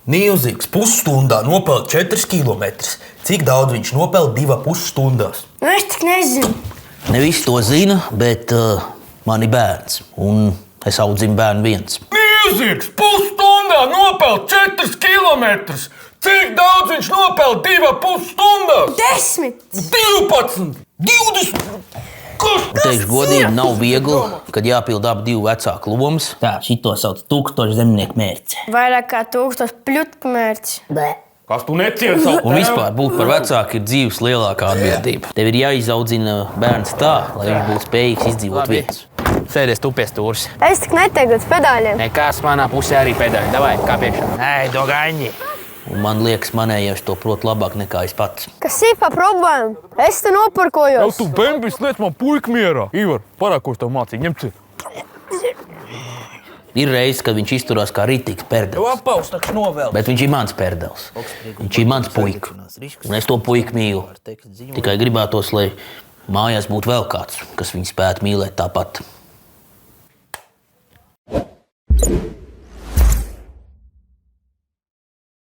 Nīlzīgs pusstundā nopeld 4 kilometrus. Cik daudz viņš nopeld 2,5 stundās? Es tik nezinu. Ne visi to zina, bet man ir bērns. Un es audzinu bērnu viens. Nīlzīgs pusstundā nopeld 4 kilometrus. Cik daudz viņš nopeld 2,5 stundās? 10. 12, 20. Teikšu godīgi, nav viegli, kad jāpild abi divu vecāku lomas. Tā, šito sauc 1000 zemnieku mērķi. Vairāk kā 1000 pļutmērķi. Kas tu necieti savu Un vispār būt par vecāku ir dzīves lielākā atbildība. Tev ir jāizaudzina bērns tā, lai viņš būtu spējīgs izdzīvot viens. Sēdies tu pie stūres. Es tik netieku uz pedāļiem. Nekas manā pusē arī pedāļi. Davai, kā priekšā. Nē, dogaņi. Un man liekas, manējais to prot labāk nekā es pats. Kas ir pa problēmu? Es te nopirkojos. Tu bembis liec man puika mierā. Ivar, parākos tev mācīt, ņemci. Ir reizes, kad viņš izturās kā ritīgs perdels. Apaustakš novēl. Bet viņš ir mans perdels. Viņš ir mans puika. Un es to puiku mīlu. Tikai gribētos, lai mājās būtu vēl kāds, kas viņu spētu mīlēt tāpat.